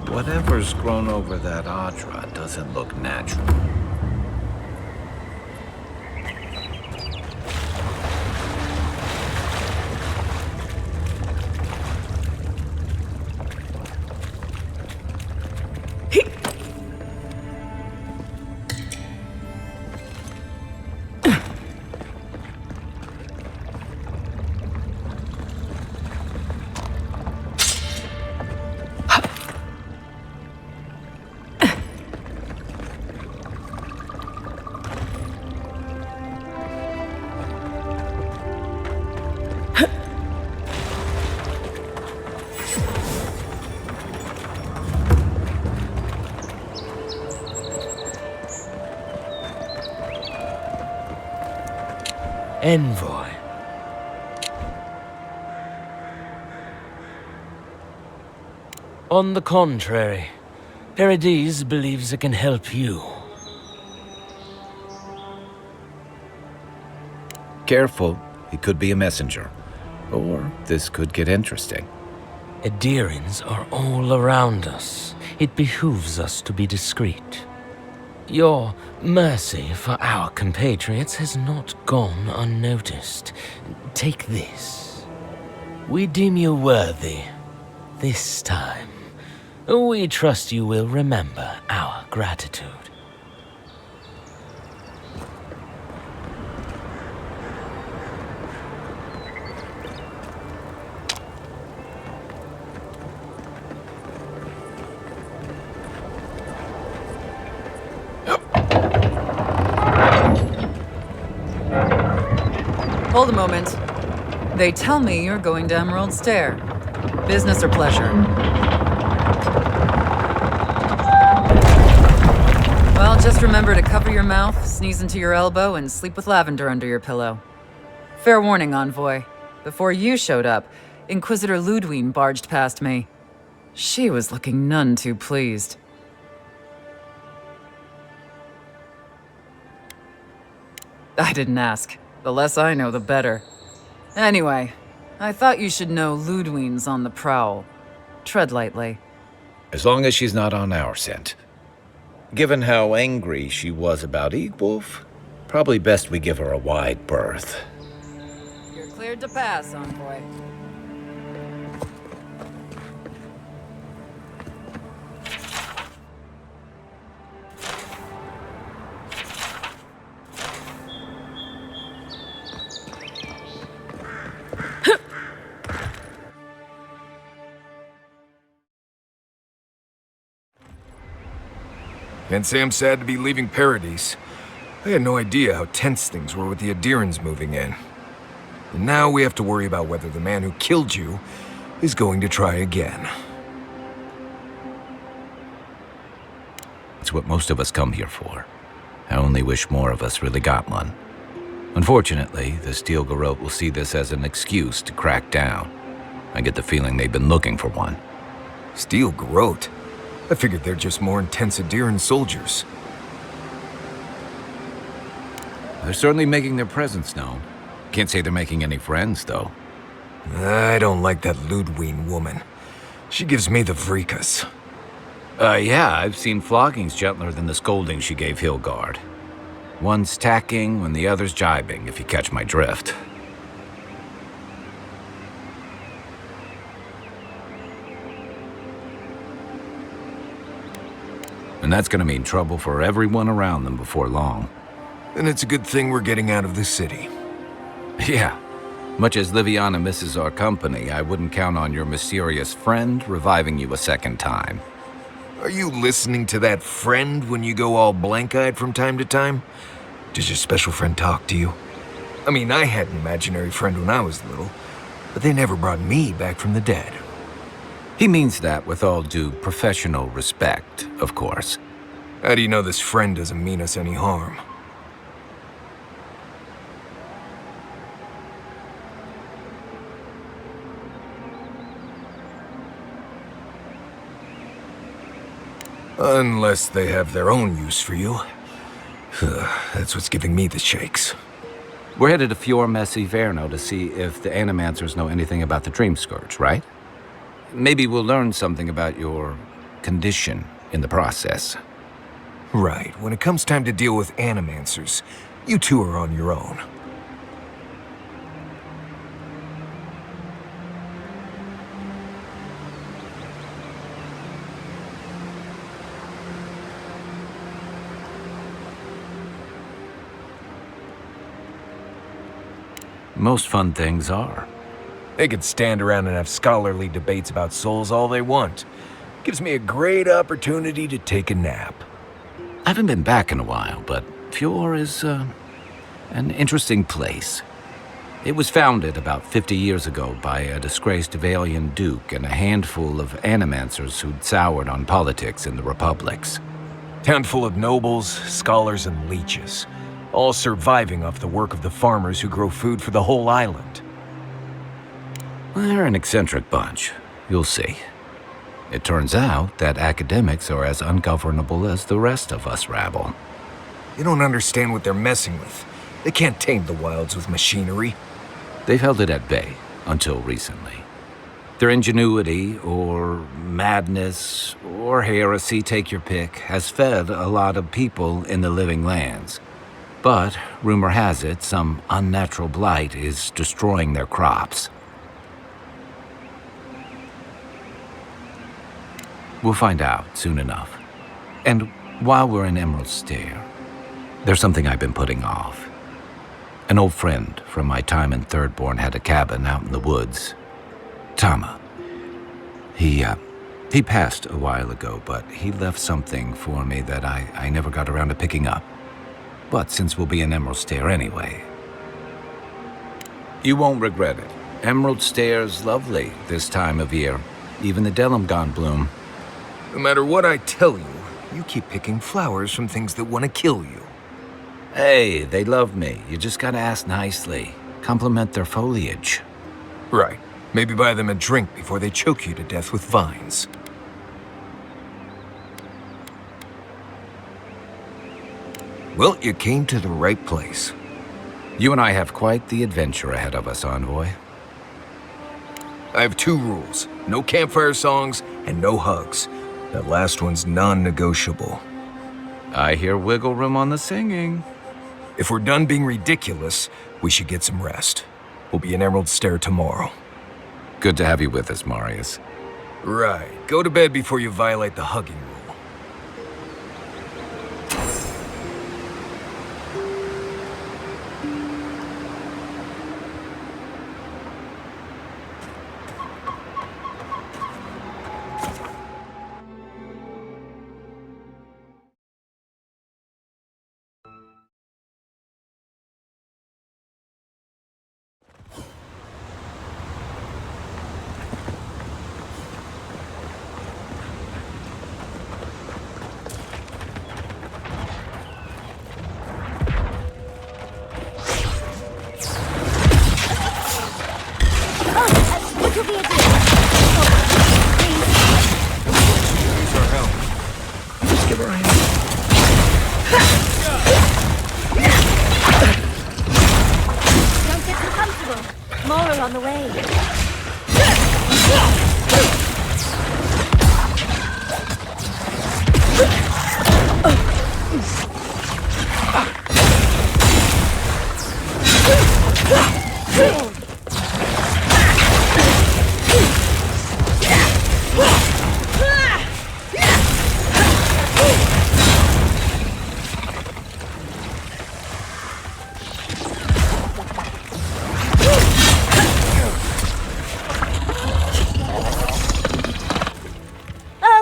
Whatever's grown over that Adra doesn't look natural. Envoy. On the contrary, Paradis believes it can help you. Careful, he could be a messenger. Or this could get interesting. Adirans are all around us. It behooves us to be discreet. Your mercy for our compatriots has not gone unnoticed. Take this. We deem you worthy. This time, we trust you will remember our gratitude. Hold a moment. They tell me you're going to Emerald Stair. Business or pleasure? Well, just remember to cover your mouth, sneeze into your elbow, and sleep with lavender under your pillow. Fair warning, Envoy. Before you showed up, Inquisitor Ludwine barged past me. She was looking none too pleased. I didn't ask. The less I know, the better. Anyway, I thought you should know Ludwine's on the prowl. Tread lightly. As long as she's not on our scent. Given how angry she was about Eagwolf, probably best we give her a wide berth. You're cleared to pass, Envoy. Can't say I'm sad to be leaving Paradis. I had no idea how tense things were with the Adirans moving in. And now we have to worry about whether the man who killed you is going to try again. It's what most of us come here for. I only wish more of us really got one. Unfortunately, the Steel Garrote will see this as an excuse to crack down. I get the feeling they've been looking for one. Steel Garrote? I figured they're just more intense Adiran soldiers. They're certainly making their presence known. Can't say they're making any friends, though. I don't like that Ludwine woman. She gives me the vreekas. Yeah, I've seen floggings gentler than the scolding she gave Hilgard. One's tacking when the other's jibing, if you catch my drift. And that's gonna mean trouble for everyone around them before long. And it's a good thing we're getting out of the city. Yeah. Much as Liviana misses our company, I wouldn't count on your mysterious friend reviving you a second time. Are you listening to that friend when you go all blank-eyed from time to time? Does your special friend talk to you? I mean, I had an imaginary friend when I was little, but they never brought me back from the dead. He means that with all due professional respect, of course. How do you know this friend doesn't mean us any harm? Unless they have their own use for you. That's what's giving me the shakes. We're headed to Fior Messi Verno to see if the Animancers know anything about the Dream Scourge, right? Maybe we'll learn something about your condition in the process. Right, when it comes time to deal with animancers, you two are on your own. Most fun things are. They could stand around and have scholarly debates about souls all they want. Gives me a great opportunity to take a nap. I haven't been back in a while, but Fjord is an interesting place. It was founded about 50 years ago by a disgraced Avalian duke and a handful of animancers who'd soured on politics in the republics. Town full of nobles, scholars, and leeches, all surviving off the work of the farmers who grow food for the whole island. They're an eccentric bunch, you'll see. It turns out that academics are as ungovernable as the rest of us rabble. You don't understand what they're messing with. They can't tame the wilds with machinery. They've held it at bay until recently. Their ingenuity, or madness, or heresy, take your pick, has fed a lot of people in the living lands. But, rumor has it, some unnatural blight is destroying their crops. We'll find out soon enough. And while we're in Emerald Stair, there's something I've been putting off. An old friend from my time in Thirdborn had a cabin out in the woods. Tama. He passed a while ago, but he left something for me that I never got around to picking up. But since we'll be in Emerald Stair anyway... You won't regret it. Emerald Stair's lovely this time of year. Even the Delumgon bloom. No matter what I tell you, you keep picking flowers from things that want to kill you. Hey, they love me. You just gotta ask nicely. Compliment their foliage. Right. Maybe buy them a drink before they choke you to death with vines. Well, you came to the right place. You and I have quite the adventure ahead of us, Envoy. I have two rules. No campfire songs and no hugs. That last one's non-negotiable. I hear wiggle room on the singing. If we're done being ridiculous, we should get some rest. We'll be in Emerald Stair tomorrow. Good to have you with us, Marius. Right. Go to bed before you violate the hugging rule. On the way.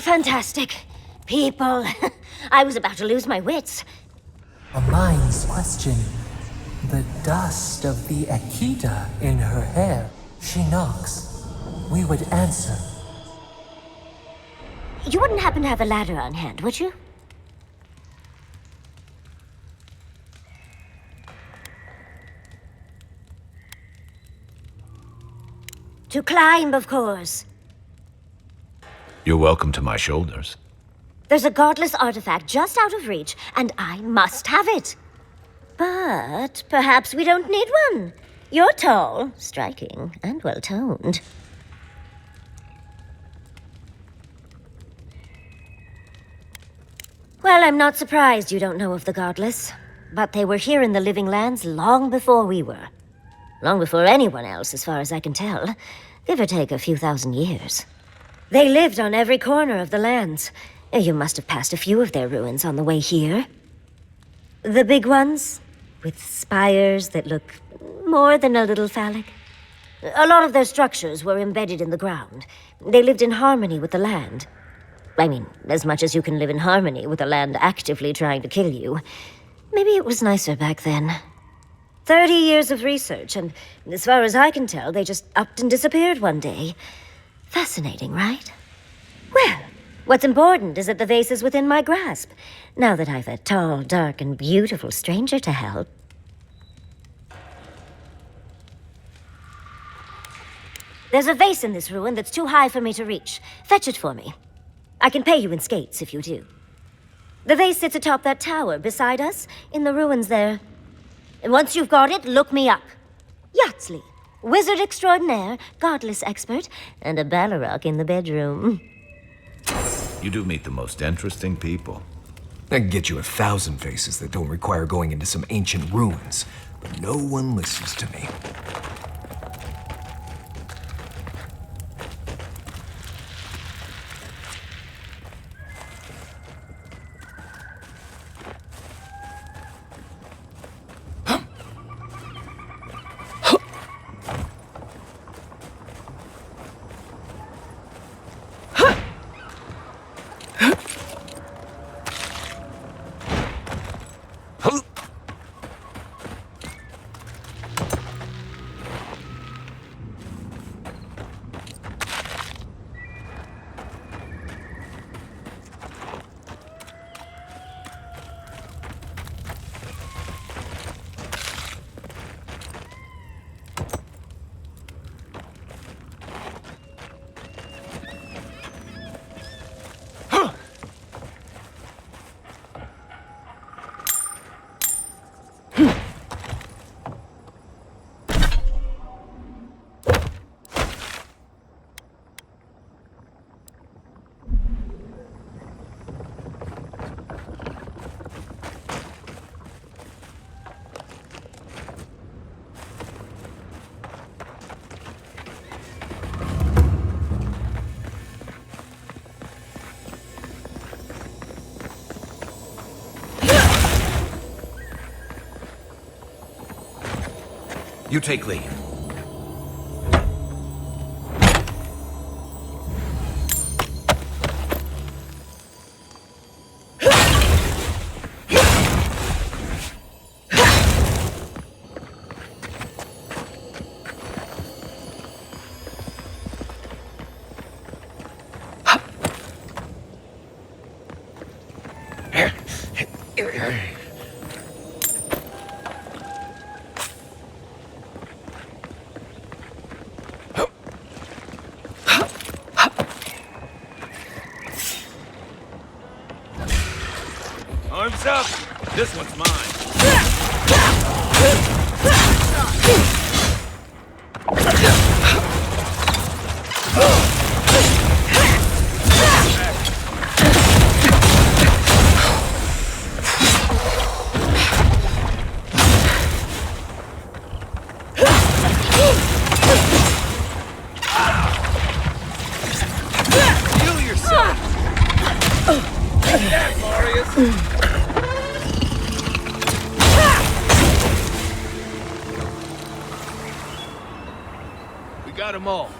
Fantastic. People. I was about to lose my wits. A mind's question. The dust of the Akita in her hair. She knocks. We would answer. You wouldn't happen to have a ladder on hand, would you? To climb, of course. You're welcome to my shoulders. There's a godless artifact just out of reach, and I must have it. But perhaps we don't need one. You're tall, striking, and well-toned. Well, I'm not surprised you don't know of the Godless. But they were here in the Living Lands long before we were. Long before anyone else, as far as I can tell. Give or take a few thousand years. They lived on every corner of the lands. You must have passed a few of their ruins on the way here. The big ones, with spires that look more than a little phallic. A lot of their structures were embedded in the ground. They lived in harmony with the land. I mean, as much as you can live in harmony with the land actively trying to kill you. Maybe it was nicer back then. 30 years of research, and as far as I can tell, they just upped and disappeared one day. Fascinating, right? Well, what's important is that the vase is within my grasp, now that I've a tall, dark, and beautiful stranger to help. There's a vase in this ruin that's too high for me to reach. Fetch it for me. I can pay you in skates if you do. The vase sits atop that tower beside us, in the ruins there. And once you've got it, look me up. Yatsley, wizard extraordinaire, godless expert, and a Ballarok in the bedroom. You do meet the most interesting people. I can get you 1,000 faces that don't require going into some ancient ruins, but no one listens to me. You take lead. Arms up! This one's mine. Heal yourself! Take that, Marius! We got them all.